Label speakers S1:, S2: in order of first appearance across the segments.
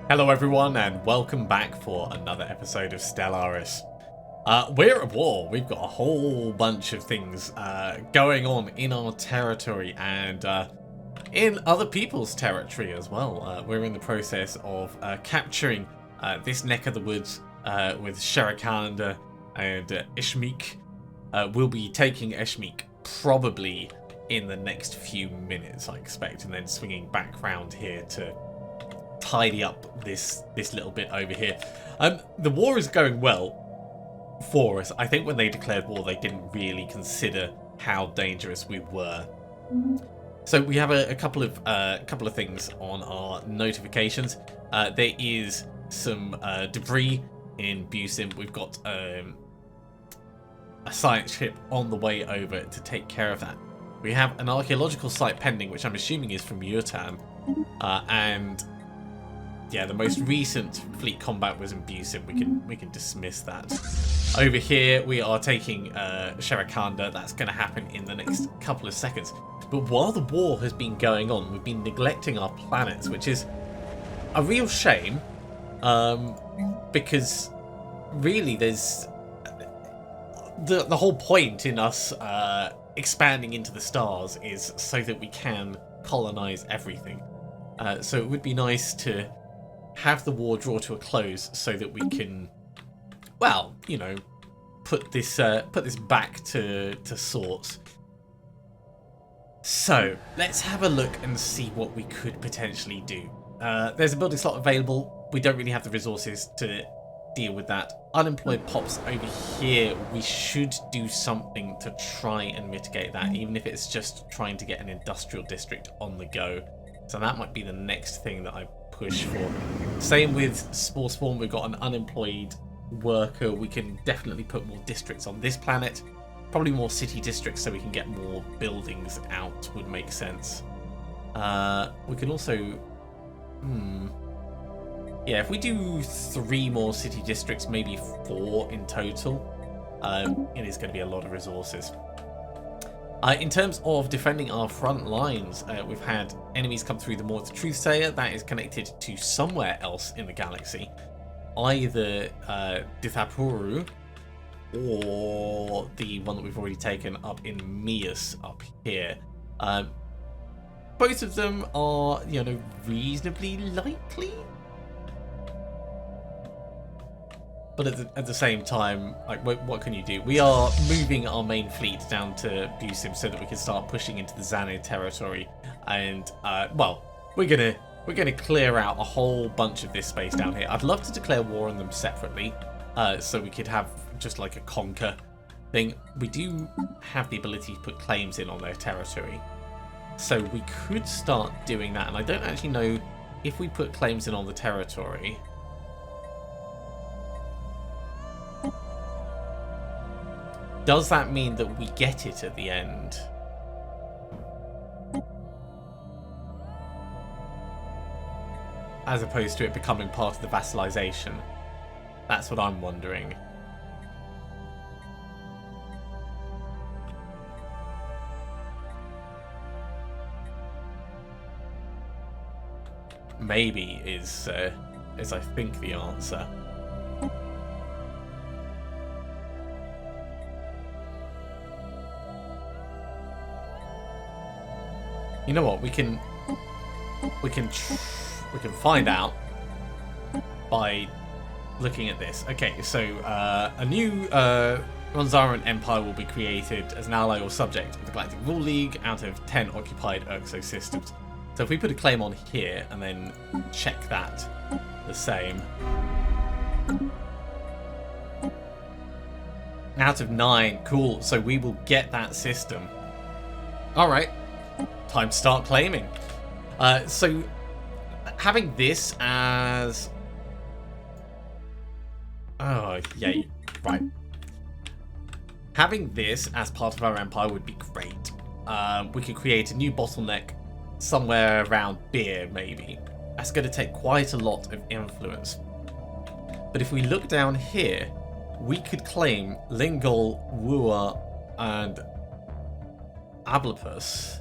S1: Hello everyone and welcome back for another episode of Stellaris. We're at war. We've got a whole bunch of things going on in our territory and in other people's territory as well. We're in the process of capturing this neck of the woods with Sherakanda and Ishmeek. We'll be taking Ishmeek probably in the next few minutes, I expect, and then swinging back round here to tidy up this little bit over here. The war is going well for us. I think when they declared war, they didn't really consider how dangerous we were. So we have a couple of things on our notifications. There is some debris in Busim. We've got a science ship on the way over to take care of that. We have an archaeological site pending, which I'm assuming is from Yutan, and yeah, the most recent fleet combat was in Busim. We can dismiss that. Over here, we are taking Sherakanda. That's going to happen in the next couple of seconds. But while the war has been going on, we've been neglecting our planets, which is a real shame. Because really, there's the whole point in us expanding into the stars is so that we can colonize everything. So it would be nice to have the war draw to a close so that we can, well, you know, put this back to sorts. So let's have a look and see what we could potentially do. There's a building slot available. We don't really have the resources to deal with that. Unemployed pops over here. We should do something to try and mitigate that, even if it's just trying to get an industrial district on the go. So that might be the next thing that I push for. Same with Spore Spawn. We've got an unemployed worker. We can definitely put more districts on this planet. Probably more city districts so we can get more buildings out would make sense. We can also... yeah, if we do 3 more city districts, maybe 4 in total, it is going to be a lot of resources. In terms of defending our front lines, we've had enemies come through the Mortar Truthsayer. That is connected to somewhere else in the galaxy. Either Dithapuru or the one that we've already taken up in Mias up here. Both of them are, you know, reasonably likely. But at the same time, like, what can you do? We are moving our main fleet down to Busim so that we can start pushing into the Xane territory, and well, we're gonna clear out a whole bunch of this space down here. I'd love to declare war on them separately, so we could have just like a conquer thing. We do have the ability to put claims in on their territory, so we could start doing that. And I don't actually know if we put claims in on the territory. Does that mean that we get it at the end? As opposed to it becoming part of the vassalization? That's what I'm wondering. Maybe is I think the answer. You know what? We can find out by looking at this. Okay, so a new Ronzaran Empire will be created as an ally or subject of the Galactic Rule League out of 10 occupied Urxo systems. So if we put a claim on here and then check that the same. Out of 9, cool. So we will get that system. All right. Time to start claiming. So having this as... oh, yay. Right. Having this as part of our empire would be great. We could create a new bottleneck somewhere around beer, maybe. That's going to take quite a lot of influence. But if we look down here, we could claim Lingol, Wua, and Ablapus.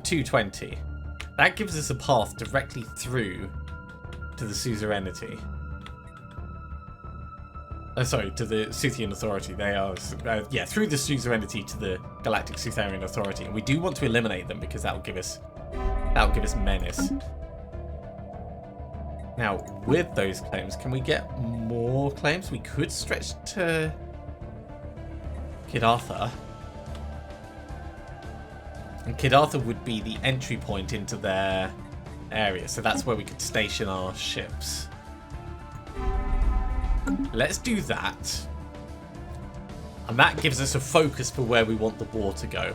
S1: 220. That gives us a path directly through to the suzerainty. Sorry, to the Scythian Authority. They are, yeah, through the suzerainty to the Galactic Scytharian Authority. And we do want to eliminate them because that'll give us menace. Now, with those claims, can we get more claims? We could stretch to Kidartha. And Kidartha would be the entry point into their area. So that's where we could station our ships. Let's do that. And that gives us a focus for where we want the war to go.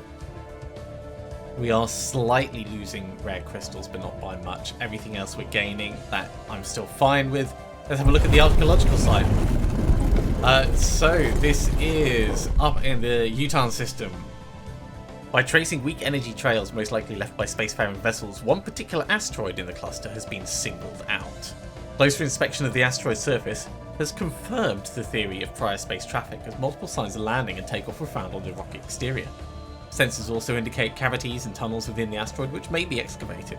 S1: We are slightly losing rare crystals, but not by much. Everything else we're gaining, that I'm still fine with. Let's have a look at the archaeological side. So this is up in the Utan system. By tracing weak energy trails most likely left by spacefaring vessels, one particular asteroid in the cluster has been singled out. Closer inspection of the asteroid's surface has confirmed the theory of prior space traffic, as multiple signs of landing and takeoff were found on the rocket exterior. Sensors also indicate cavities and tunnels within the asteroid which may be excavated.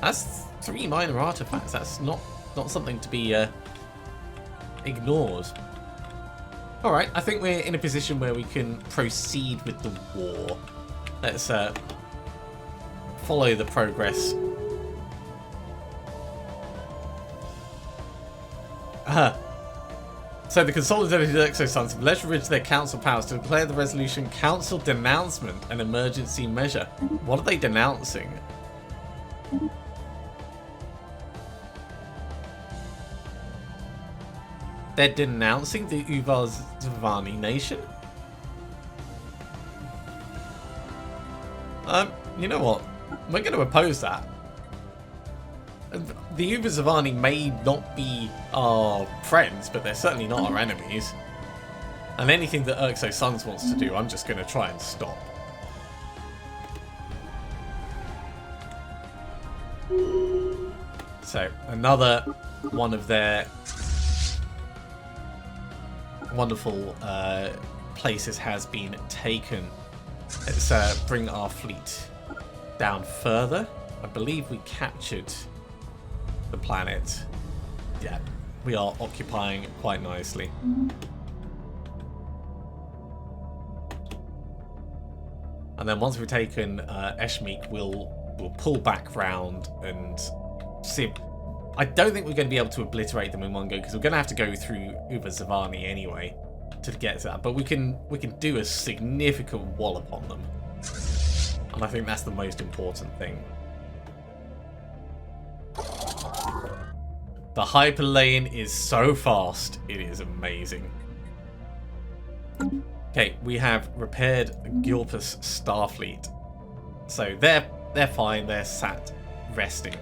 S1: That's 3 minor artifacts. That's not something to be ignored. Alright, I think we're in a position where we can proceed with the war. Let's follow the progress. So the consolidated exosons have leveraged their council powers to declare the resolution council denouncement an emergency measure. What are they denouncing? They're denouncing the Uvazvani nation? You know what? We're going to oppose that. The Uvazvani may not be our friends, but they're certainly not our enemies. And anything that Urxo Suns wants to do, I'm just going to try and stop. So, another one of their wonderful places has been taken. Let's bring our fleet down further. I believe we captured the planet. Yeah, we are occupying quite nicely. And then once we've taken Eshmeek, we'll pull back round and see. I don't think we're going to be able to obliterate them in one go because we're going to have to go through Uvazvani anyway to get to that. But we can do a significant wallop on them, and I think that's the most important thing. The hyperlane is so fast, it is amazing. Okay, we have repaired Gilpus Starfleet. So they're fine, they're sat resting.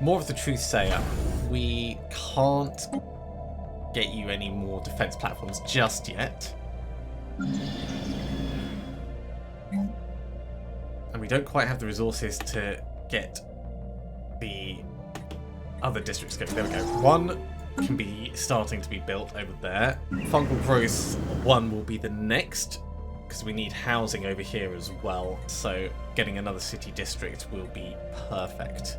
S1: More of the Truthsayer. We can't get you any more defense platforms just yet. And we don't quite have the resources to get the other districts going. There we go. One can be starting to be built over there. Fungal Growth 1 will be the next, because we need housing over here as well. So getting another city district will be perfect.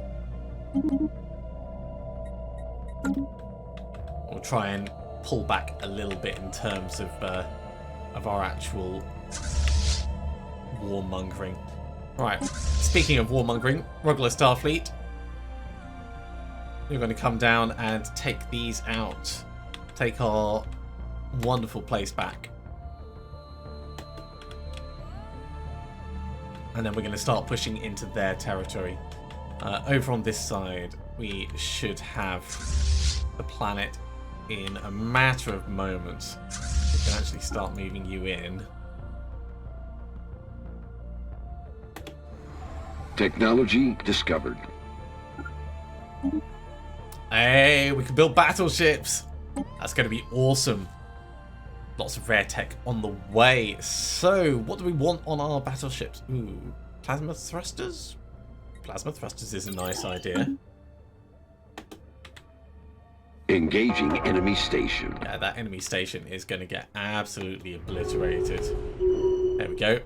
S1: We'll try and pull back a little bit in terms of our actual warmongering. Right, speaking of warmongering, Regular Starfleet, we're going to come down and take these out. Take our wonderful place back. And then we're going to start pushing into their territory. Over on this side, we should have the planet in a matter of moments. We can actually start moving you in.
S2: Technology discovered.
S1: Hey, we can build battleships. That's going to be awesome. Lots of rare tech on the way. So, what do we want on our battleships? Ooh, plasma thrusters? Plasma thrusters is a nice idea.
S2: Engaging enemy station.
S1: Yeah, that enemy station is going to get absolutely obliterated. There we go.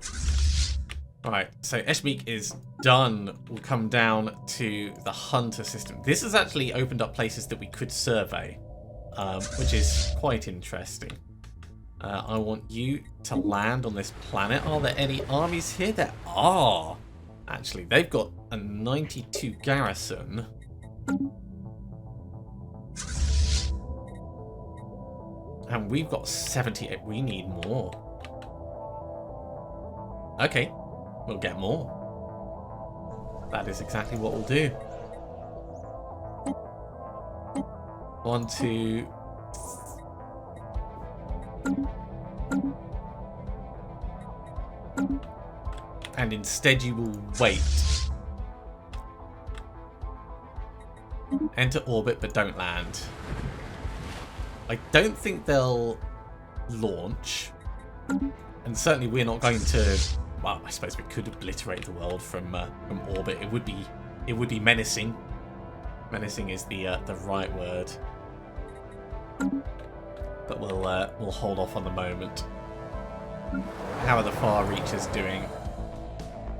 S1: Right, so Eshmeek is done. We'll come down to the Hunter system. This has actually opened up places that we could survey, which is quite interesting. I want you to land on this planet. Are there any armies here? There are. Actually, they've got a 92 garrison. And we've got 78. We need more. Okay, we'll get more. That is exactly what we'll do. 1, 2... And instead you will wait. Enter orbit, but don't land. I don't think they'll launch. And certainly we're not going to... Well, I suppose we could obliterate the world from orbit. It would be menacing. Menacing is the right word. But we'll hold off on the moment. How are the Far Reaches doing?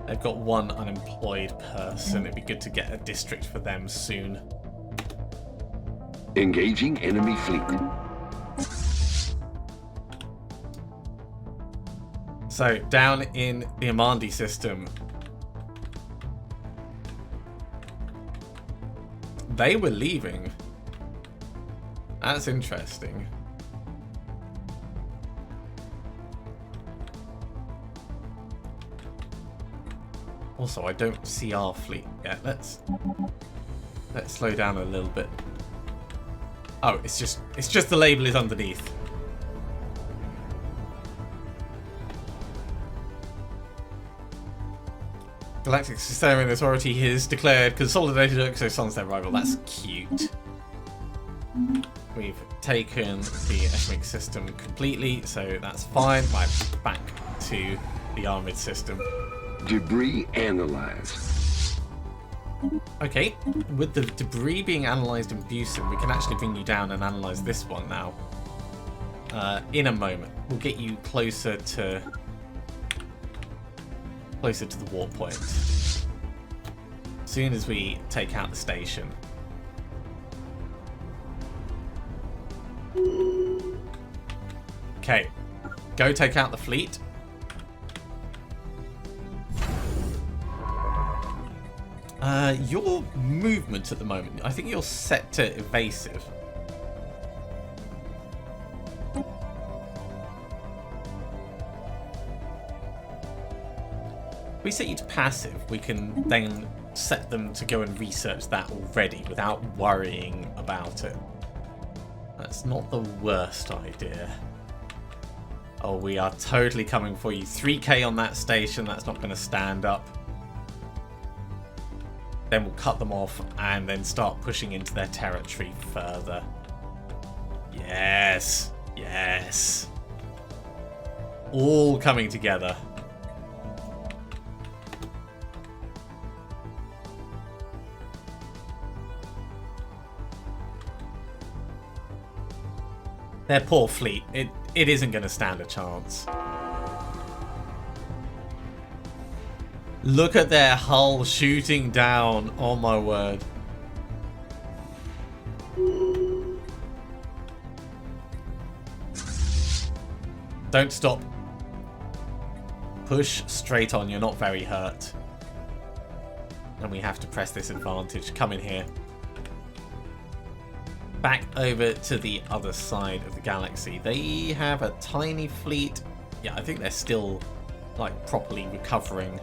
S1: They've got one unemployed person. It'd be good to get a district for them soon.
S2: Engaging enemy fleet.
S1: So, down in the Amandi system, they were leaving. That's interesting. Also, I don't see our fleet yet. Let's slow down a little bit. Oh, it's just the label is underneath. Galactic Campaigns Authority has declared consolidated exosons their rival. That's cute. We've taken the Eshmeek system completely, so that's fine. Right, back to the armored system.
S2: Debris analyzed.
S1: Okay, with the debris being analysed in Busan, we can actually bring you down and analyse this one now. In a moment. We'll get you closer to the warp point. As soon as we take out the station. Okay, go take out the fleet. Your movement at the moment, I think you're set to evasive. If we set you to passive, we can then set them to go and research that already without worrying about it. That's not the worst idea. Oh, we are totally coming for you. 3k on that station, that's not going to stand up. Then we'll cut them off and then start pushing into their territory further. Yes, yes. All coming together. Their poor fleet, it isn't going to stand a chance. Look at their hull shooting down, oh my word. Don't stop. Push straight on, you're not very hurt. And we have to press this advantage. Come in here. Back over to the other side of the galaxy. They have a tiny fleet. Yeah, I think they're still like properly recovering.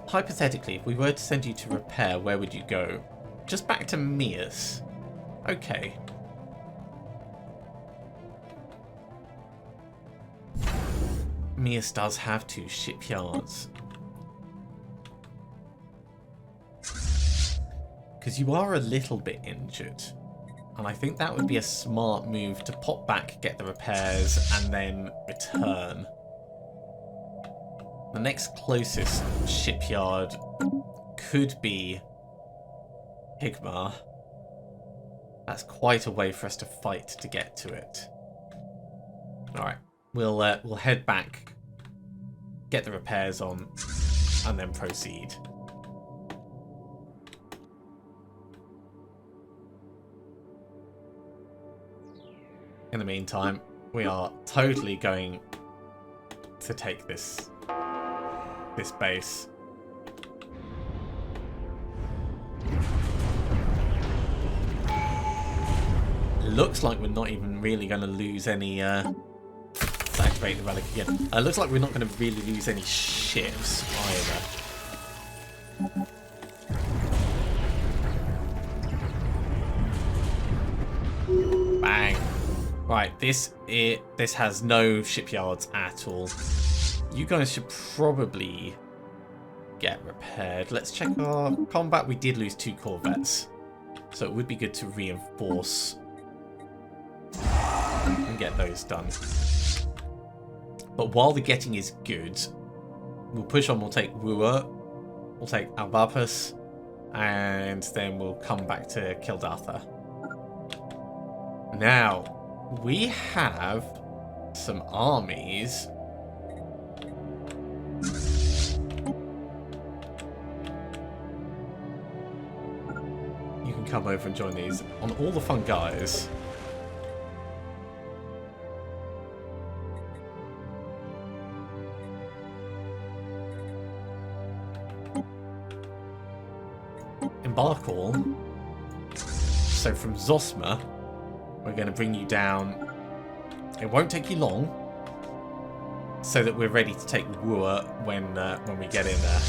S1: Hypothetically, if we were to send you to repair, where would you go? Just back to Mias. Okay. Mias does have 2 shipyards. Because you are a little bit injured. And I think that would be a smart move to pop back, get the repairs, and then return. The next closest shipyard could be Higmar. That's quite a way for us to fight to get to it. Alright, we'll head back, get the repairs on, and then proceed. In the meantime, we are totally going to take this base. Looks like we're not even really going to lose any... Let's activate the relic again. Looks like we're not going to really lose any ships either. Bang. Right, this has no shipyards at all. You guys should probably get repaired. Let's check our combat. We did lose 2 corvettes, so it would be good to reinforce and get those done. But while the getting is good, we'll push on. We'll take Wua, we'll take Albapus, and then we'll come back to Kildatha. Now, we have some armies. You can come over and join these on all the Fungoids. Embark all. So from Zosma, we're going to bring you down. It won't take you long, so that we're ready to take Wua when we get in there.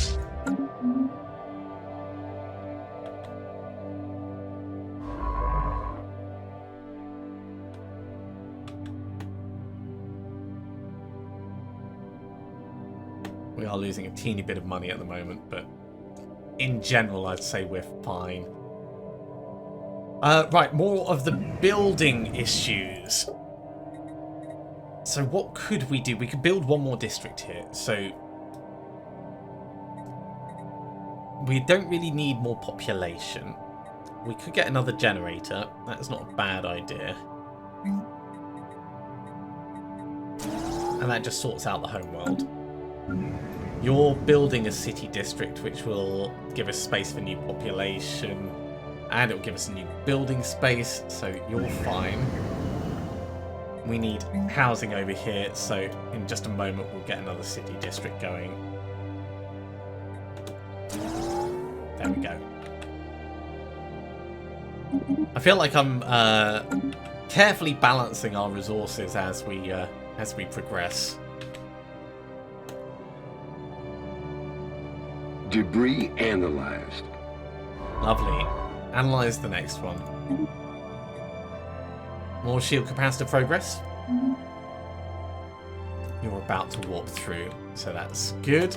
S1: We are losing a teeny bit of money at the moment, but in general, I'd say we're fine. Right, more of the building issues. So what could we do? We could build one more district here. So we don't really need more population. We could get another generator. That's not a bad idea. And that just sorts out the homeworld. You're building a city district, which will give us space for new population. And it will give us a new building space, so you're fine. We need housing over here, so in just a moment we'll get another city district going. There we go. I feel like I'm carefully balancing our resources as we progress.
S2: Debris analyzed.
S1: Lovely. Analyze the next one. More shield capacitor progress. You're about to walk through, so that's good.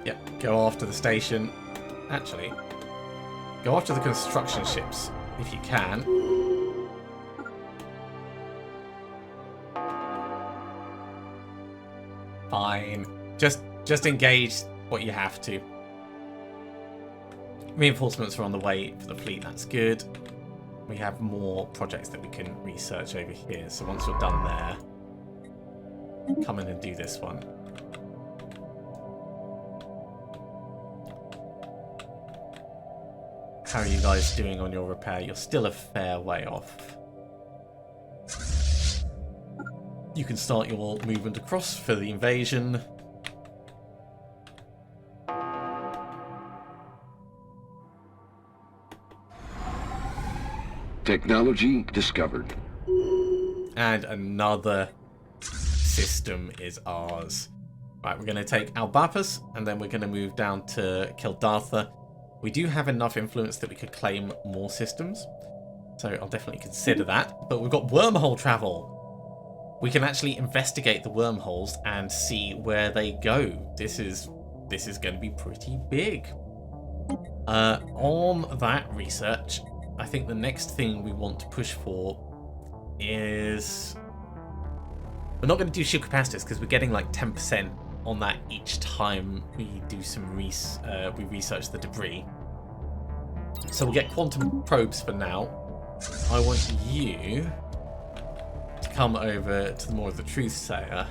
S1: Yep, go after the station. Actually, go after the construction ships if you can. Fine. Just engage what you have to. Reinforcements are on the way for the fleet, that's good. We have more projects that we can research over here, so once you're done there, come in and do this one. How are you guys doing on your repair? You're still a fair way off. You can start your movement across for the invasion.
S2: Technology discovered.
S1: And another system is ours. Right, we're going to take Albapus, and then we're going to move down to Kildatha. We do have enough influence that we could claim more systems, so I'll definitely consider that. But we've got Wormhole Travel. We can actually investigate the wormholes and see where they go. This is going to be pretty big. On that research, I think the next thing we want to push for is... We're not going to do shield capacitors because we're getting like 10% on that each time we do some we research the debris. So we'll get quantum probes for now. I want you to come over to the more of the Truthsayer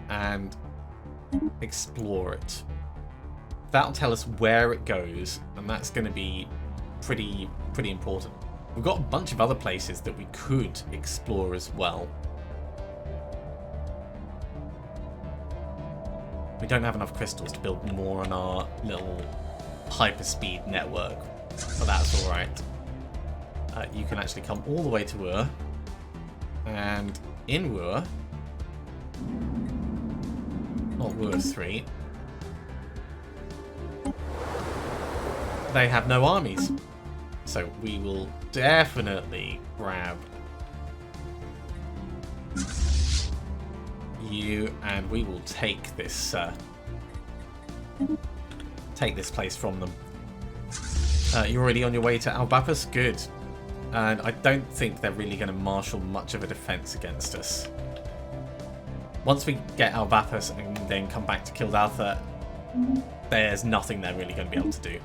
S1: and explore it. That'll tell us where it goes, and that's going to be pretty important. We've got a bunch of other places that we could explore as well. We don't have enough crystals to build more on our little hyperspeed network, but that's alright. You can actually come all the way to Ur, and in Ur, not Ur 3, they have no armies. So we will definitely grab you, and we will take this place from them. You're already on your way to Albapus? Good. And I don't think they're really going to marshal much of a defense against us. Once we get Albapus and then come back to Kildaltha, there's nothing they're really going to be able to do.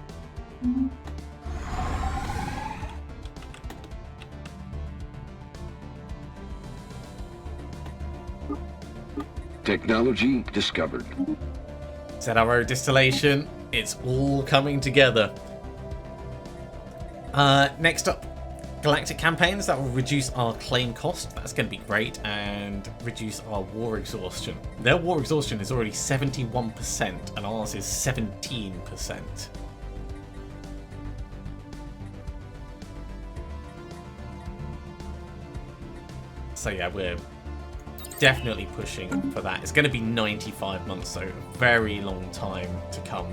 S2: Technology discovered.
S1: ZRO distillation. It's all coming together. Next up, Galactic Campaigns. That will reduce our claim cost. That's going to be great. And reduce our war exhaustion. Their war exhaustion is already 71% and ours is 17%. So yeah, we're definitely pushing for that. It's going to be 95 months, so a very long time to come.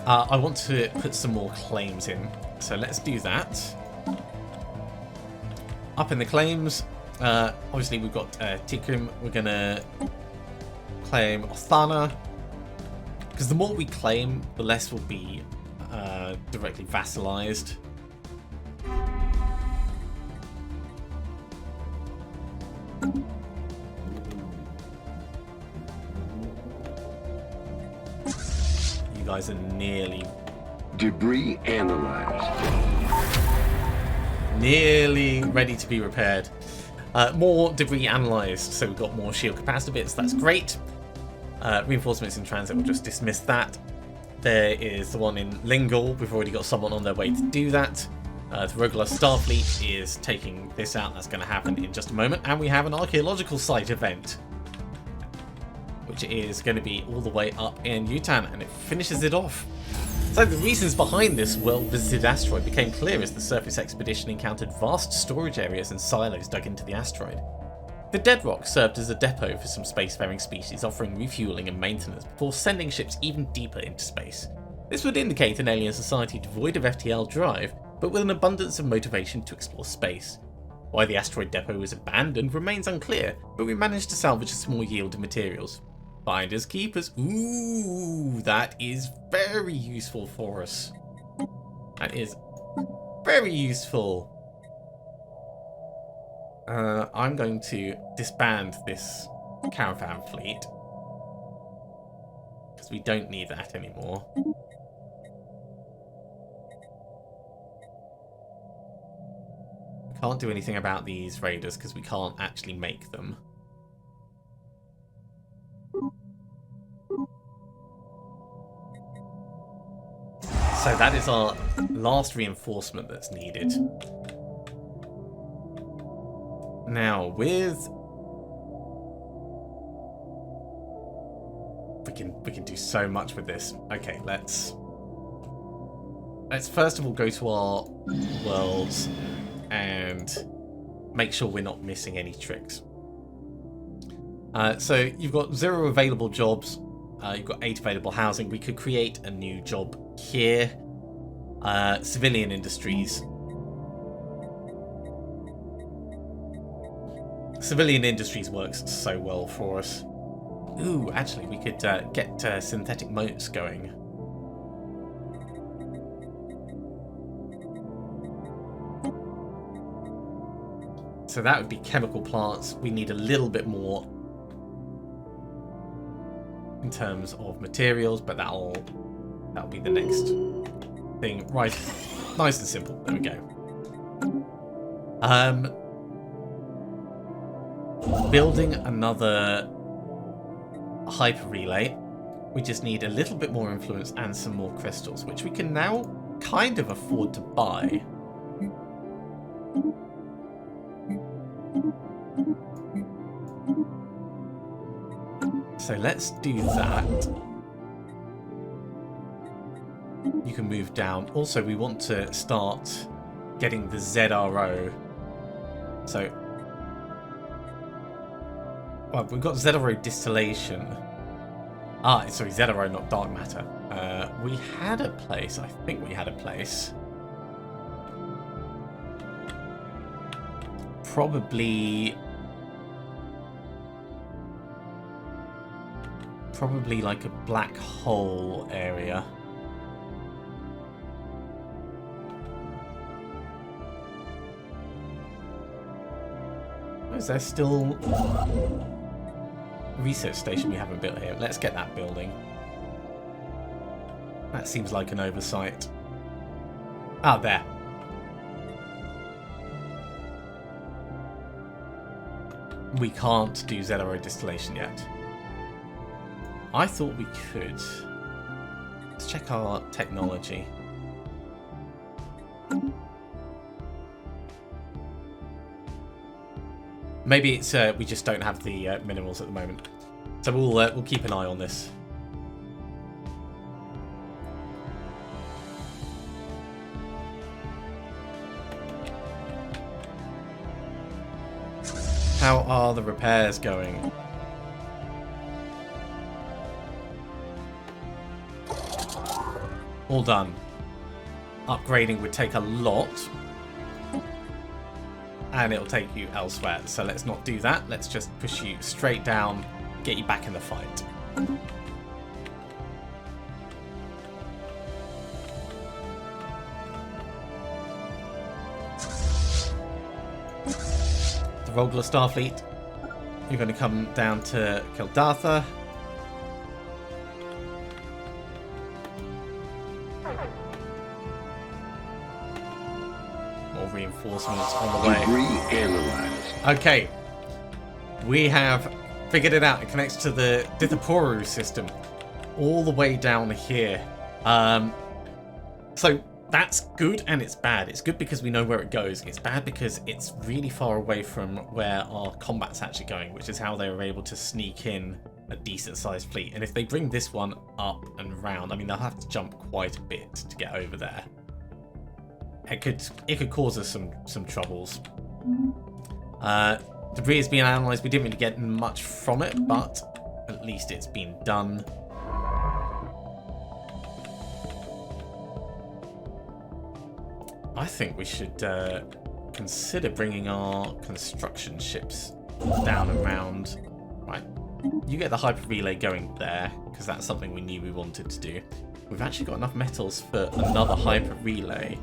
S1: I want to put some more claims in, so let's do that. Up in the claims, obviously we've got Tikrim. We're going to claim Othana, because the more we claim, the less will be directly vassalized. You guys are nearly
S2: analyzed.
S1: Nearly ready to be repaired. More debris analysed, so we've got more shield capacitor bits. That's great. Reinforcements in transit, we'll just dismiss that. There is the one in Lingal. We've already got someone on their way to do that. The regular Starfleet is taking this out. That's going to happen in just a moment. And we have an archaeological site event, which is going to be all the way up in Yutan, and it finishes it off. So the reasons behind this well-visited asteroid became clear as the surface expedition encountered vast storage areas and silos dug into the asteroid. The dead rock served as a depot for some spacefaring species, offering refueling and maintenance before sending ships even deeper into space. This would indicate an alien society devoid of FTL drive, but with an abundance of motivation to explore space. Why the asteroid depot was abandoned remains unclear, but we managed to salvage a small yield of materials. Finders keepers. Ooh, that is very useful for us. That is very useful. I'm going to disband this caravan fleet, because we don't need that anymore. We can't do anything about these raiders because we can't actually make them. So that is our last reinforcement that's needed. Now, with... We can do so much with this. Okay, let's first of all go to our worlds and make sure we're not missing any tricks. So you've got 0 available jobs. You've got 8 available housing. We could create a new job here. Civilian industries. Civilian industries works so well for us. Ooh, actually, we could get synthetic moats going. So that would be chemical plants. We need a little bit more in terms of materials, but that'll be the next thing. Right, nice and simple. There we go. Building another hyper relay. We just need a little bit more influence and some more crystals, which we can now kind of afford to buy. So let's do that. You can move down. Also, we want to start getting the ZRO. So, well, we've got ZRO distillation. Ah, sorry, ZRO, not dark matter. We had a place. I think we had a place. Probably like a black hole area. Is there still a research station we haven't built here? Let's get that building. That seems like an oversight. Ah, there. We can't do ZRO distillation yet. I thought we could. Let's check our technology. Maybe it's we just don't have the minerals at the moment. So we'll keep an eye on this. How are the repairs going? All done. Upgrading would take a lot. And it'll take you elsewhere. So let's not do that. Let's just push you straight down, get you back in the fight. The Rogler Starfleet, you're going to come down to Kildatha. More reinforcements on the way.
S2: Debris analyzed.
S1: Okay, we have figured it out. It connects to the Dithaporu system all the way down here. So that's good and it's bad. It's good because we know where it goes. It's bad because it's really far away from where our combat's actually going, which is how they were able to sneak in a decent sized fleet. And if they bring this one up and round, I mean, they'll have to jump quite a bit to get over there. It could cause us some troubles. Debris is being analysed. We didn't really get much from it, but at least it's been done. I think we should consider bringing our construction ships down and round. Right, you get the hyper relay going there, because that's something we knew we wanted to do. We've actually got enough metals for another hyper relay.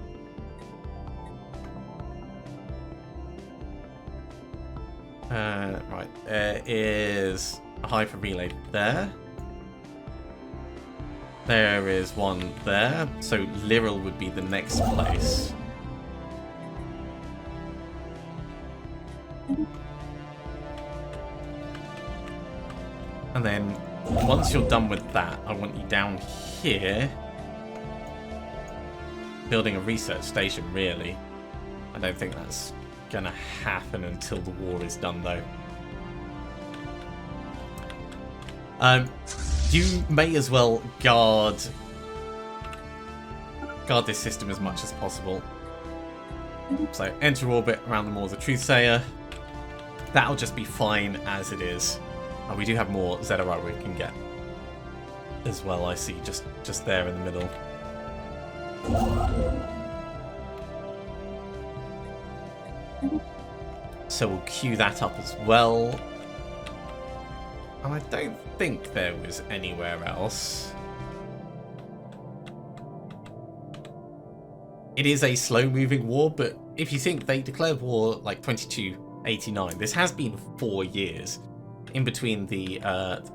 S1: Right, there is a hyper relay there. There is one there, so Lyral would be the next place. And then, once you're done with that, I want you down here, building a research station, really. I don't think that's gonna happen until the war is done, though. You may as well guard this system as much as possible. So enter orbit around the Maw of the Truthsayer. That'll just be fine as it is. And we do have more Zedorite we can get as well, I see, just there in the middle. So we'll queue that up as well. And I don't think there was anywhere else. It is a slow-moving war, but if you think they declared war like 22 89. This has been 4 years. In between the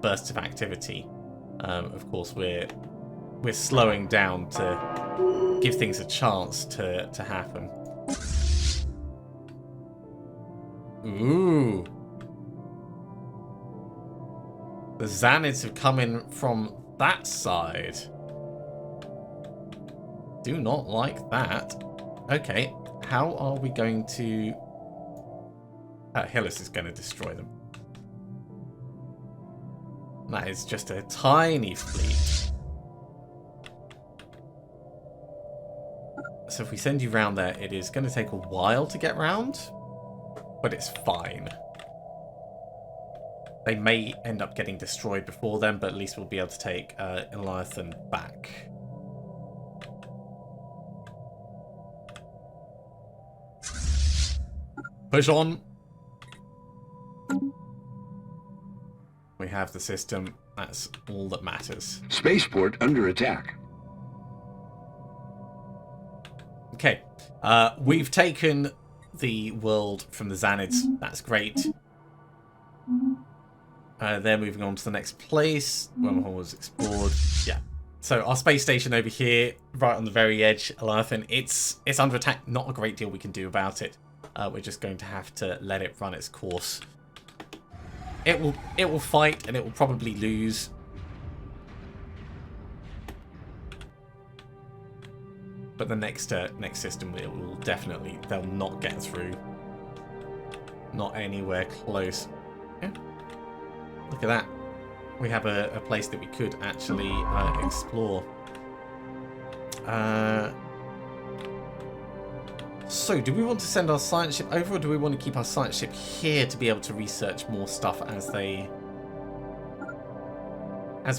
S1: bursts of activity, of course, we're slowing down to give things a chance to happen. Ooh. The Xanids have come in from that side. Do not like that. Okay, how are we going to... Hillis is going to destroy them. That is just a tiny fleet. So if we send you round there, it is going to take a while to get round, but it's fine. They may end up getting destroyed before then, but at least we'll be able to take Leviathan back. Push on. We have the system. That's all that matters.
S2: Spaceport under attack.
S1: Okay. We've taken the world from the Xanids. That's great. They're moving on to the next place. Wormhole was explored. Yeah. So our space station over here, right on the very edge, Leviathan, it's under attack. Not a great deal we can do about it. We're just going to have to let it run its course. It will fight and it will probably lose. But the next system it will definitely, they'll not get through. Not anywhere close. Yeah. Look at that. We have a place that we could actually explore. So, do we want to send our science ship over, or do we want to keep our science ship here to be able to research more stuff as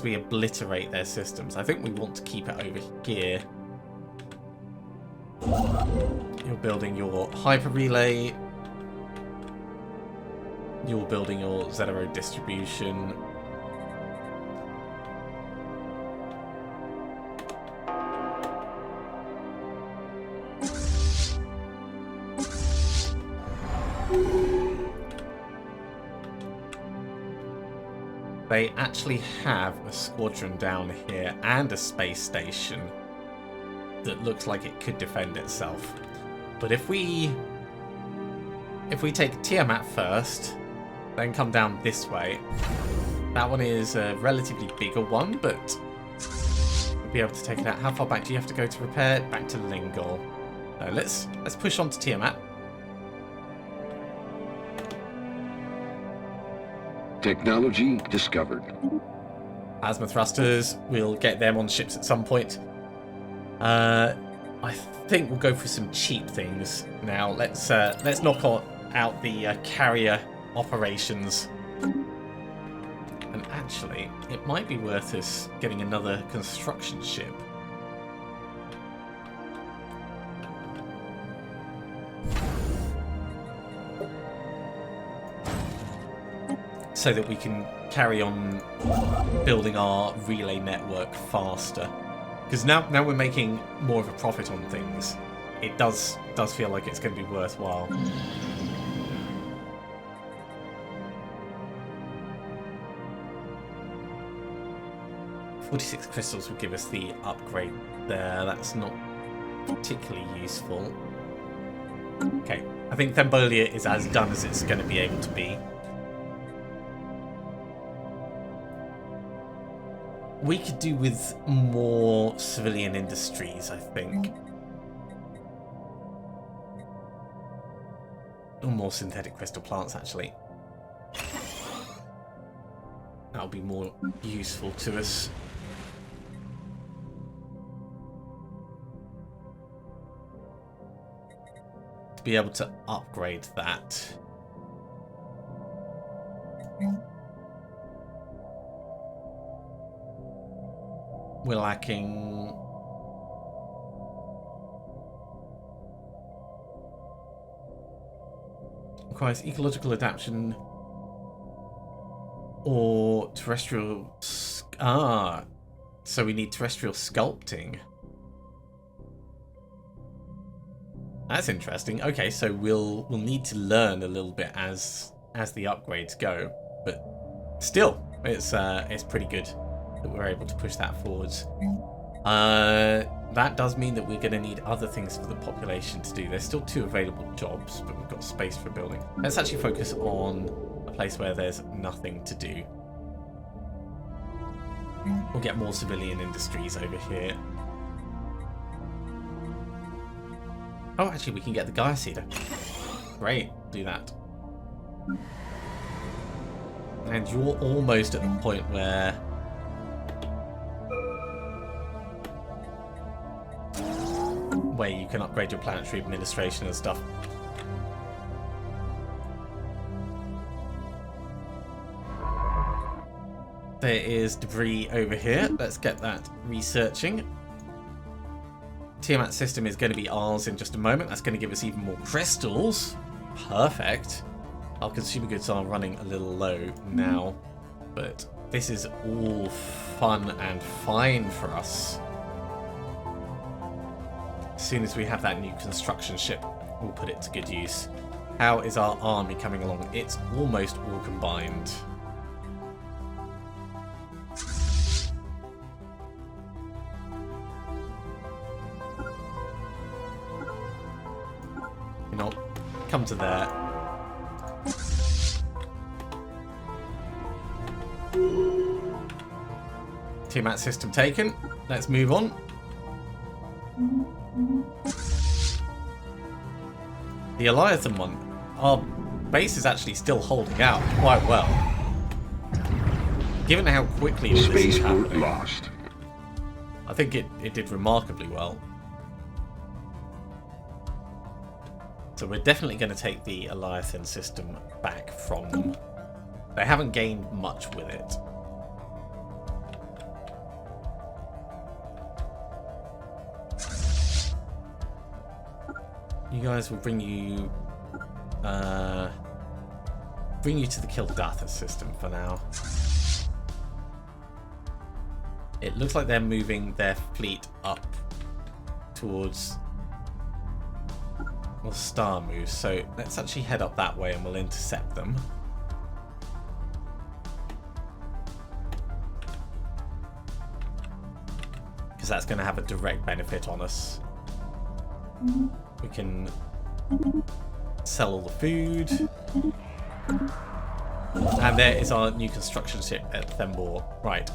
S1: we obliterate their systems? I think we want to keep it over here. You're building your hyper relay. You're building your Zero distribution. They actually have a squadron down here and a space station that looks like it could defend itself. But if we take Tiamat first, then come down this way, that one is a relatively bigger one, but we'll be able to take it out. How far back do you have to go to repair? Back to Lingol. Let's push on to Tiamat.
S2: Technology discovered.
S1: Plasma thrusters, we'll get them on ships at some point. I think we'll go for some cheap things now. Let's knock out the carrier operations. And actually, it might be worth us getting another construction ship. So that we can carry on building our relay network faster. Because now we're making more of a profit on things. It does feel like it's going to be worthwhile. $46 crystals will give us the upgrade there. That's not particularly useful. Okay, I think Thembolia is as done as it's going to be able to be. We could do with more civilian industries, I think. Or more synthetic crystal plants, actually. That'll be more useful to us. To be able to upgrade that. We're lacking... Requires ecological adaptation or terrestrial... so we need terrestrial sculpting. That's interesting. Okay, so we'll need to learn a little bit as the upgrades go, but still, it's pretty good that we're able to push that forwards. That does mean that we're going to need other things for the population to do. There's still 2 available jobs, but we've got space for building. Let's actually focus on a place where there's nothing to do. We'll get more civilian industries over here. Oh, actually, we can get the Gaia Seeder. Great, do that. And you're almost at the point where you can upgrade your planetary administration and stuff. There is debris over here. Let's get that researching. Tiamat system is going to be ours in just a moment. That's going to give us even more crystals. Perfect. Our consumer goods are running a little low now, but this is all fun and fine for us. As soon as we have that new construction ship, we'll put it to good use. How is our army coming along? It's almost all combined. You know, come to there. Tiamat system taken. Let's move on. The Eliathan one, our base is actually still holding out quite well. Given how quickly this is happening,
S2: lost.
S1: I think it did remarkably well. So we're definitely going to take the Eliathan system back from them. They haven't gained much with it. You guys will bring you to the Kildatha system for now. It looks like they're moving their fleet up towards the star moves, so let's actually head up that way and we'll intercept them. Because that's going to have a direct benefit on us. We can sell all the food. And there is our new construction ship at Thembor. Right.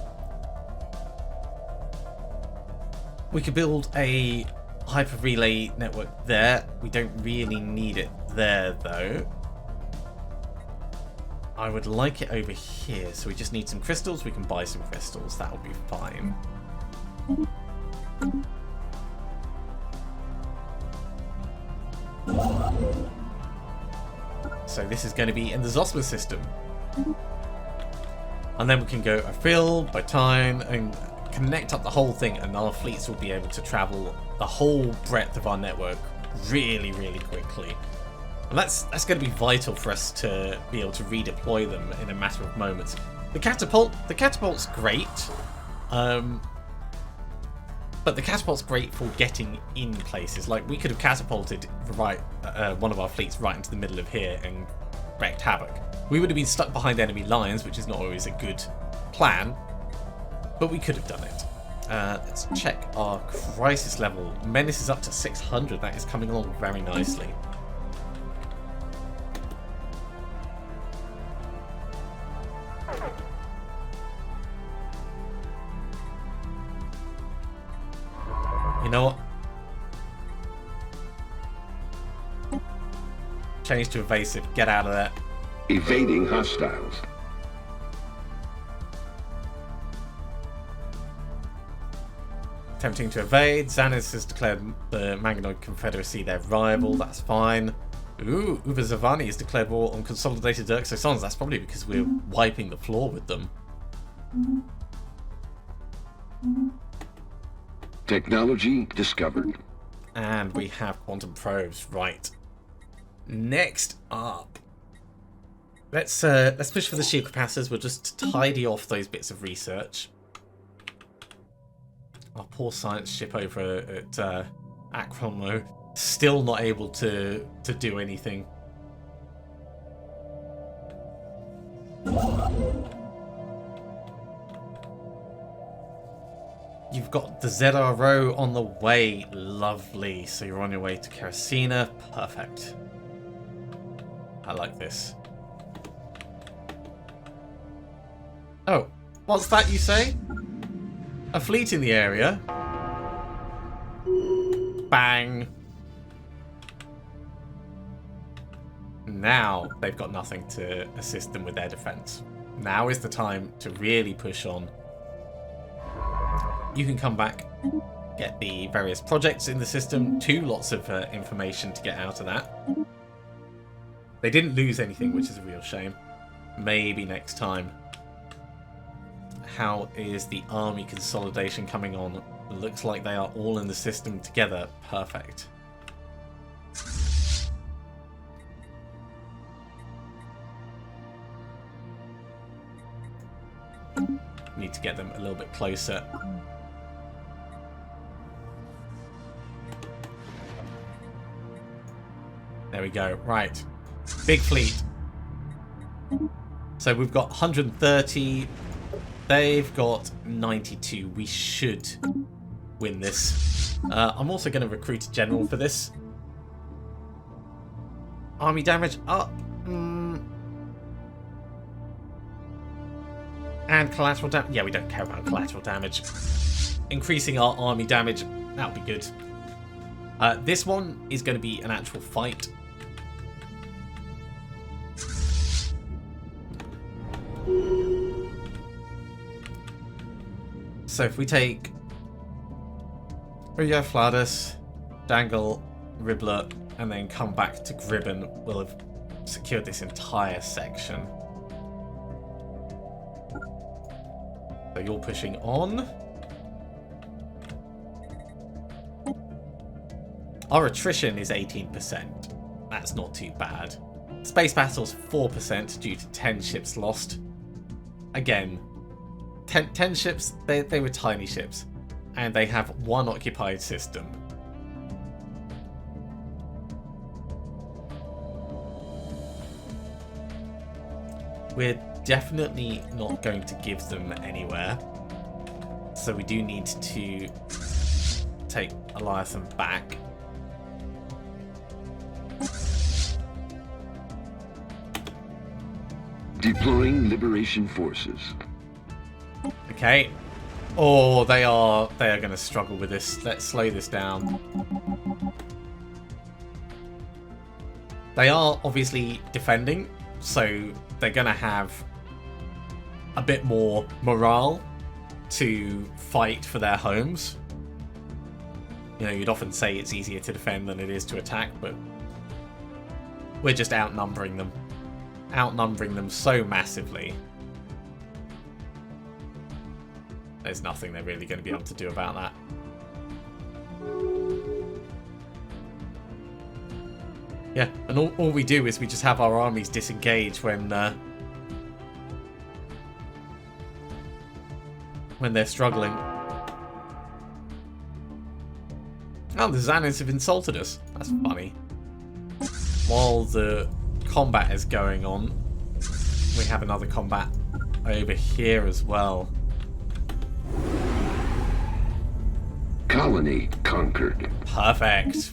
S1: We could build a hyper relay network there. We don't really need it there though. I would like it over here, so we just need some crystals. We can buy some crystals. That'll be fine. So this is going to be in the Zosma system. And then we can go afield by time and connect up the whole thing, and our fleets will be able to travel the whole breadth of our network really, really quickly. And that's going to be vital for us to be able to redeploy them in a matter of moments. The catapult's great. But the catapult's great for getting in places. Like, we could have catapulted one of our fleets right into the middle of here and wreaked havoc. We would have been stuck behind enemy lines, which is not always a good plan, but we could have done it. Let's check our crisis level. Menace is up to 600. That is coming along very nicely. You know what? Change to evasive. Get out of there.
S2: Evading hostiles.
S1: Attempting to evade. Xanis has declared the Manganoid Confederacy their rival. That's fine. Ooh, Uber Zavani has declared war on Consolidated Exosons. That's probably because we're wiping the floor with them.
S2: Technology discovered.
S1: And we have quantum probes. Right. Next up. Let's push for the shield capacitors. We'll just tidy off those bits of research. Our poor science ship over at Acromo Still not able to do anything. You've got the ZRO on the way. Lovely. So you're on your way to Kerosena. Perfect. I like this. Oh, what's that you say? A fleet in the area? Bang. Now they've got nothing to assist them with their defense. Now is the time to really push on. You can come back, get the various projects in the system. Lots of information to get out of that. They didn't lose anything, which is a real shame. Maybe next time. How is the army consolidation coming on? It looks like they are all in the system together. Perfect. Need to get them a little bit closer. There we go. Right. Big fleet. So we've got 130. They've got 92. We should win this. I'm also going to recruit a general for this. Army damage up. And collateral damage. Yeah, we don't care about collateral damage. Increasing our army damage. That would be good. This one is going to be an actual fight. So if we take Rio Fladus, Dangle, Ribbler, and then come back to Gribben, we'll have secured this entire section. So you're pushing on. Our attrition is 18%. That's not too bad. Space battles 4% due to 10 ships lost. Again, 10 ships, they were tiny ships. And they have one occupied system. We're definitely not going to give them anywhere. So we do need to take Eliathan back.
S2: Deploying Liberation Forces.
S1: Okay. Oh, they are going to struggle with this. Let's slow this down. They are obviously defending, so they're going to have a bit more morale to fight for their homes. You know, you'd often say it's easier to defend than it is to attack, but we're just outnumbering them. Outnumbering them so massively. There's nothing they're really going to be able to do about that. Yeah, and all we do is we just have our armies disengage when they're struggling. Oh, the Xanids have insulted us. That's funny. While the combat is going on, we have another combat over here as well.
S2: Colony conquered.
S1: Perfect.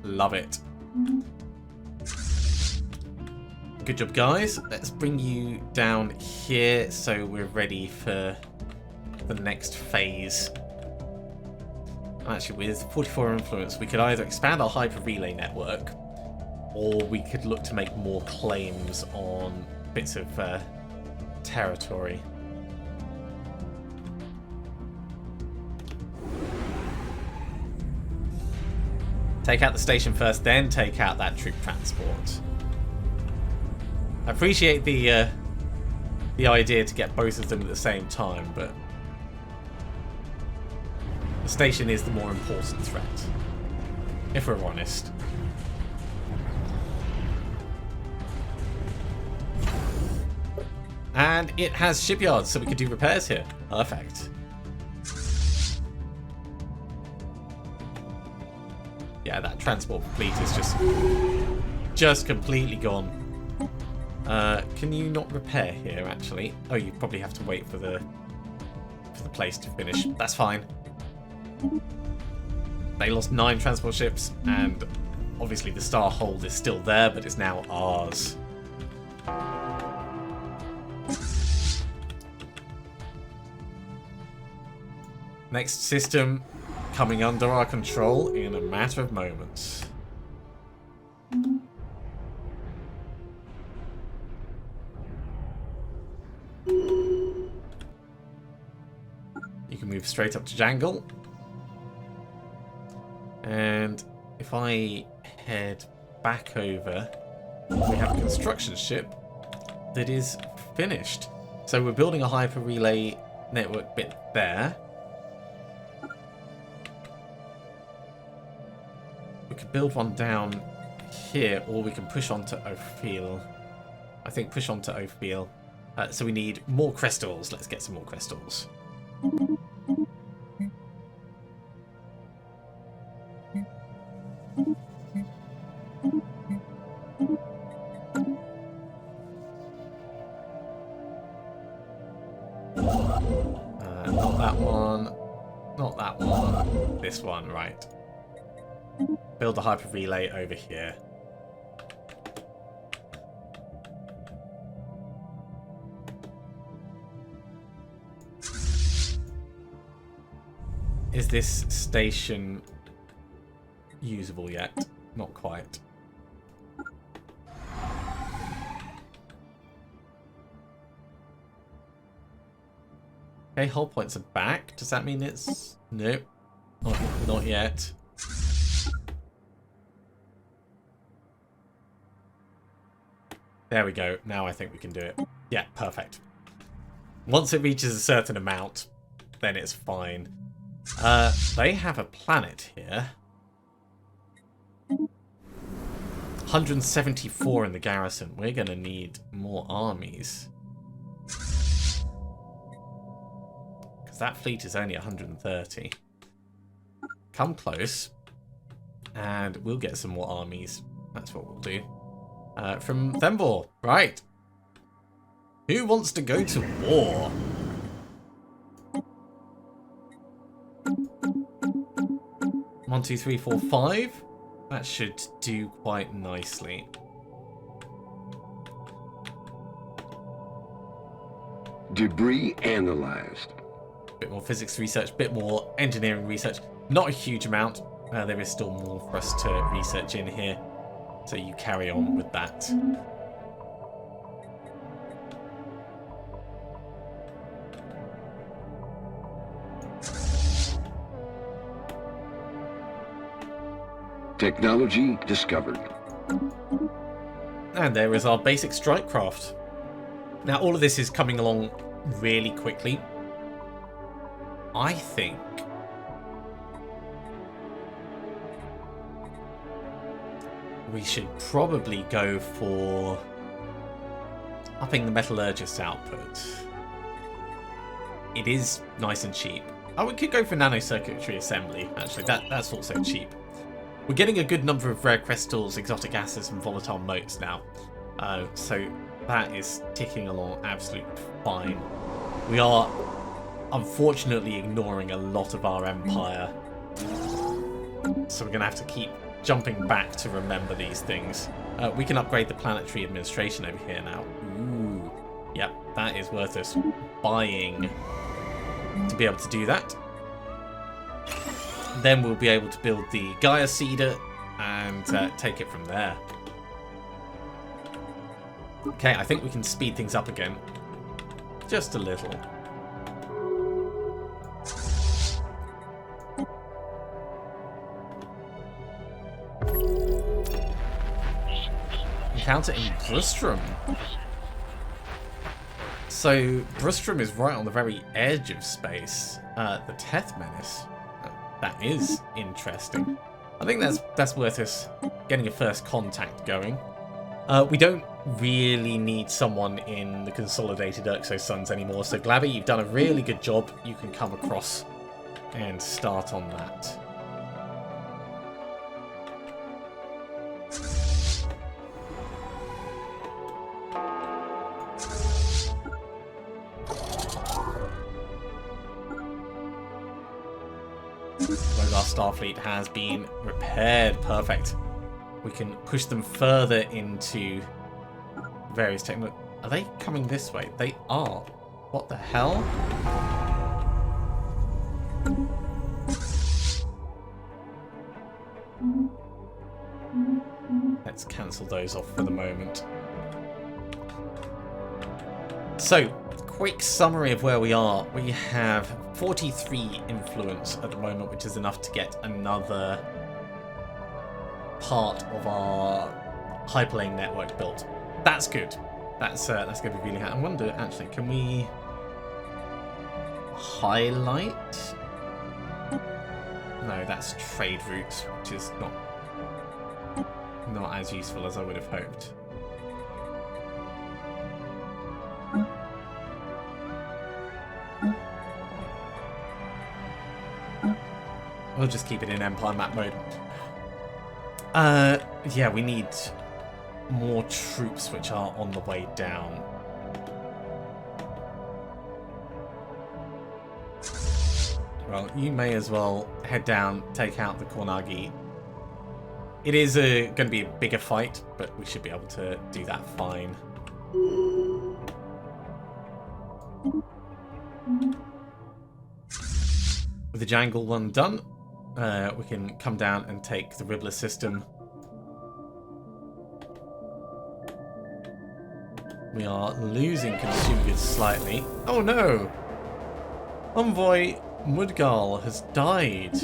S1: Love it. Good job, guys. Let's bring you down here so we're ready for the next phase. Actually, with 44 influence, we could either expand our hyper relay network, or we could look to make more claims on bits of territory. Take out the station first, then take out that troop transport. I appreciate the idea to get both of them at the same time, but the station is the more important threat, if we're honest. And it has shipyards, so we could do repairs here. Perfect. Yeah, that transport fleet is just completely gone. Can you not repair here, actually? Oh, you probably have to wait for the place to finish. That's fine. They lost 9 transport ships, and obviously the Star Hold is still there, but it's now ours. Next system coming under our control in a matter of moments. You can move straight up to Jangle. And if I head back over, we have a construction ship that is finished. So we're building a hyper relay network bit there. We could build one down here, or we can push on to Ophiel. I think push on to Ophiel. So we need more crystals. Let's get some more crystals. Not that one. Not that one. This one, right. Build a hyper relay over here. Is this station usable yet? Not quite. Okay, hull points are back. Does that mean it's... Nope. Not yet. There we go. Now I think we can do it. Yeah, perfect. Once it reaches a certain amount, then it's fine. They have a planet here. 174 in the garrison. We're going to need more armies. Because that fleet is only 130. Come close. And we'll get some more armies. That's what we'll do. From Thembor. Right. Who wants to go to war? One, two, three, four, five. That should do quite nicely.
S2: Debris analyzed.
S1: Bit more physics research, bit more engineering research. Not a huge amount. There is still more for us to research in here. So you carry on with that.
S2: Technology discovered.
S1: And there is our basic strike craft. Now all of this is coming along really quickly. I think we should probably go for upping the metallurgist's output. It is nice and cheap. Oh, we could go for nanocircuitry assembly, actually. That's also cheap. We're getting a good number of rare crystals, exotic gases, and volatile motes now. So that is ticking along absolutely fine. We are unfortunately ignoring a lot of our empire. So we're going to have to keep jumping back to remember these things. We can upgrade the planetary administration over here now. Ooh. Yep, that is worth us buying to be able to do that. Then we'll be able to build the Gaia Seeder and take it from there. Okay, I think we can speed things up again. Just a little. Encounter in Brustrum. So, Brustrum is right on the very edge of space. The Teth Menace. That is interesting. I think that's worth us getting a first contact going. We don't really need someone in the Consolidated Exosuns anymore, so Glabby, you've done a really good job. You can come across and start on that. our Starfleet has been repaired. Perfect. We can push them further into various techno... Are they coming this way? They are. What the hell? Let's cancel those off for the moment. So, quick summary of where we are. We have 43 influence at the moment, which is enough to get another part of our hyperlane network built. That's good. That's going to be really handy. I wonder, actually, can we highlight? No, that's trade routes, which is not as useful as I would have hoped. We'll just keep it in Empire map mode. Yeah, we need more troops which are on the way down. Well, you may as well head down, take out the Kornagi. It is going to be a bigger fight, but we should be able to do that fine. With the Jangle one done, we can come down and take the Ribbler system. We are losing consumer goods slightly. Oh no! Envoy Mudgal has died.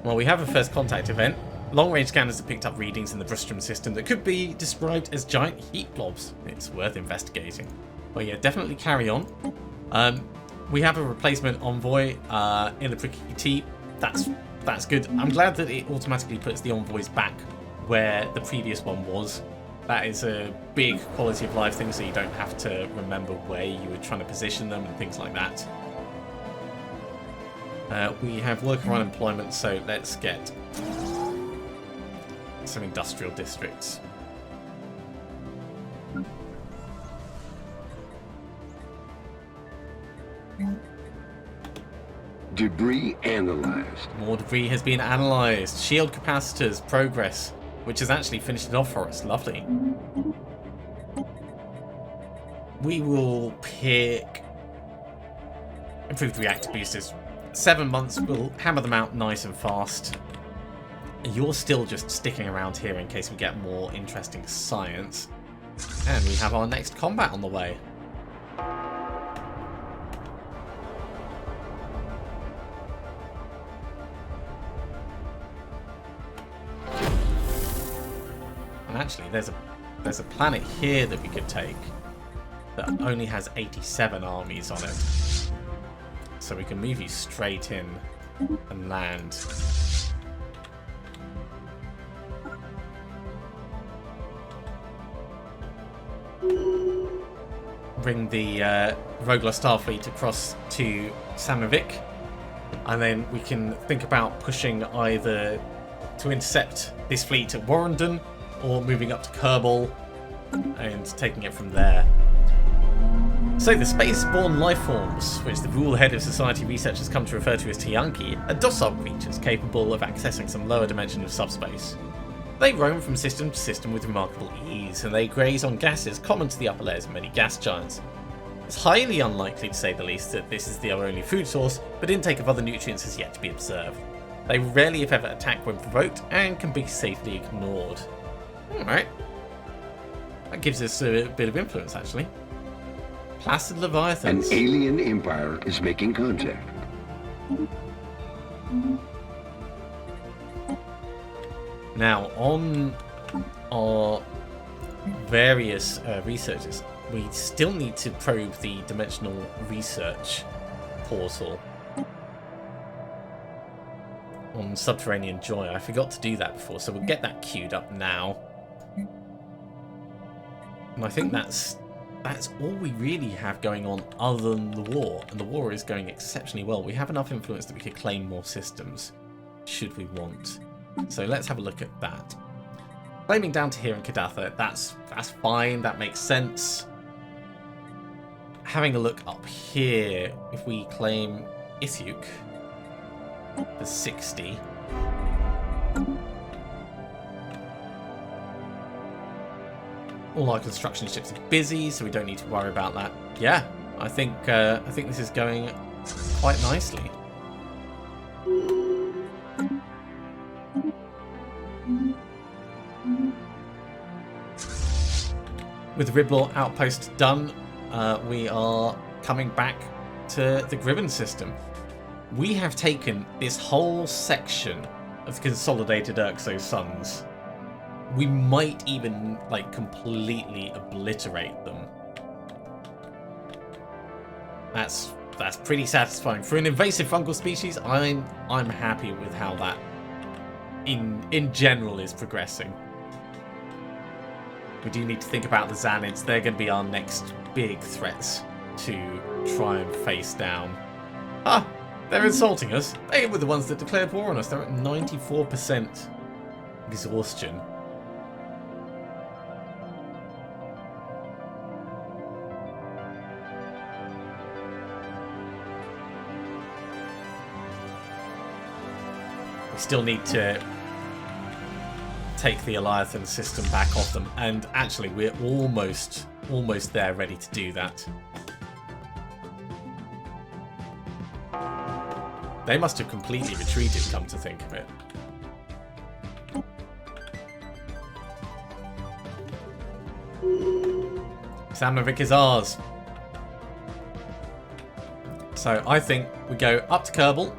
S1: Well, we have a first contact event. Long-range scanners have picked up readings in the Brustrum system that could be described as giant heat blobs. It's worth investigating. Well, yeah, definitely carry on. We have a replacement envoy in the Prikiti. That's good. I'm glad that it automatically puts the envoys back where the previous one was. That is a big quality of life thing, so you don't have to remember where you were trying to position them and things like that. We have worker unemployment, so let's get some industrial districts.
S2: Debris analyzed.
S1: More debris has been analysed. Shield capacitors, progress, which has actually finished it off for us. Lovely. We will pick improved reactor boosters. 7 months, we'll hammer them out nice and fast. You're still just sticking around here in case we get more interesting science. And we have our next combat on the way. And actually, there's a planet here that we could take that only has 87 armies on it. So we can move you straight in and land. Bring the Rogla Starfleet across to Samovic, and then we can think about pushing either to intercept this fleet at Warrenden or moving up to Kerbal and taking it from there. So the space-born lifeforms, which the Rule Head of Society researchers come to refer to as Tiyanki, are docile creatures capable of accessing some lower dimension of subspace. They roam from system to system with remarkable ease, and they graze on gases common to the upper layers of many gas giants. It's highly unlikely, to say the least, that this is their only food source, but intake of other nutrients has yet to be observed. They rarely, if ever, attack when provoked, and can be safely ignored. Alright. That gives us a bit of influence, actually. Placid Leviathans.
S2: An alien empire is making contact.
S1: Now, on our various researches, we still need to probe the dimensional research portal on Subterranean Joy. I forgot to do that before, so we'll get that queued up now. And I think that's all we really have going on other than the war, and the war is going exceptionally well. We have enough influence that we could claim more systems, should we want. So let's have a look at that. Claiming down to here in Kadatha, that's fine, that makes sense. Having a look up here, if we claim Ithuk for 60. All our construction ships are busy, so we don't need to worry about that. Yeah, I think this is going quite nicely. With Riblor outpost done, we are coming back to the Griven system. We have taken this whole section of the consolidated Urxo Suns. We might even like completely obliterate them. That's pretty satisfying for an invasive fungal species. I'm happy with how that in general is progressing. We do need to think about the Xanids. They're going to be our next big threats to try and face down. Ah, they're insulting us. They were the ones that declared war on us. They're at 94% exhaustion. We still need to take the Eliathan system back off them, and actually we're almost there, ready to do that. They must have completely retreated, come to think of it. Samnavik is ours. So I think we go up to Kerbal,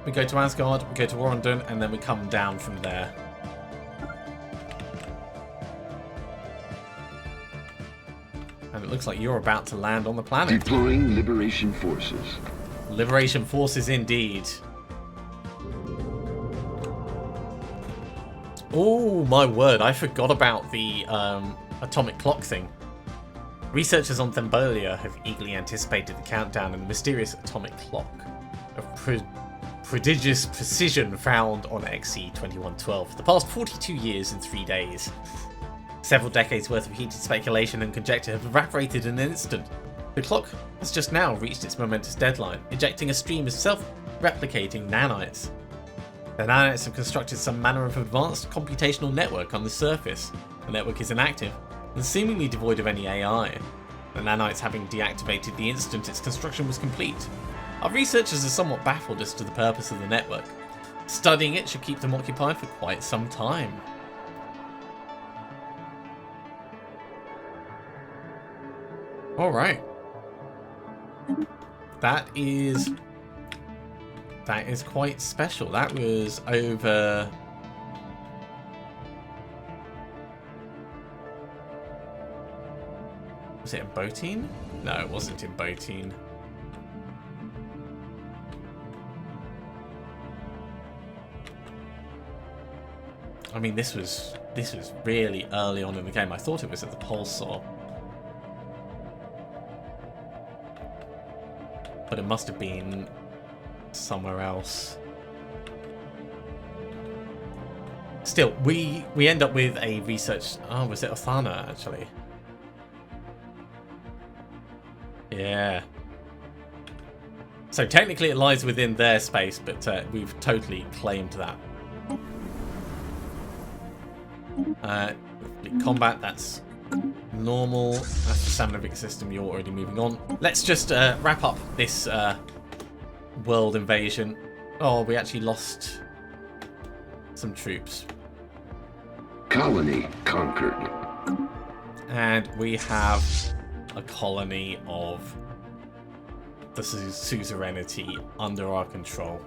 S1: we go to Asgard, we go to Warrendon, and then we come down from there. And it looks like you're about to land on the planet.
S2: Deploying Liberation Forces.
S1: Liberation Forces indeed. Oh my word, I forgot about the atomic clock thing. Researchers on Thembolia have eagerly anticipated the countdown and the mysterious atomic clock of prodigious precision found on XC2112 for the past 42 years and 3 days. Several decades worth of heated speculation and conjecture have evaporated in an instant. The clock has just now reached its momentous deadline, ejecting a stream of self-replicating nanites. The nanites have constructed some manner of advanced computational network on the surface. The network is inactive and seemingly devoid of any AI. The nanites having deactivated the instant its construction was complete. Our researchers are somewhat baffled as to the purpose of the network. Studying it should keep them occupied for quite some time. Alright. That is quite special. That was over... Was it in Botine? No, it wasn't in Botine. I mean, this was really early on in the game. I thought it was at the Pulsar. But it must have been somewhere else. Still, we end up with a research... Oh, was it Othana, actually? Yeah. So technically it lies within their space, but we've totally claimed that. Combat, that's normal. That's the Samnavik system, you're already moving on. Let's just wrap up this world invasion. Oh, we actually lost some troops.
S2: Colony conquered.
S1: And we have a colony of the suzerainty under our control.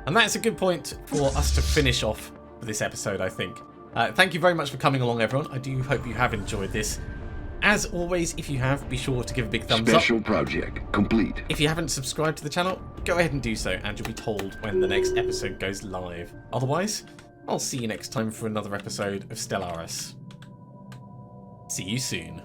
S1: And that's a good point for us to finish off for this episode, I think. Thank you very much for coming along, everyone. I do hope you have enjoyed this. As always, if you have, be sure to give a big thumbs up.
S2: Special project complete.
S1: If you haven't subscribed to the channel, go ahead and do so, and you'll be told when the next episode goes live. Otherwise, I'll see you next time for another episode of Stellaris. See you soon.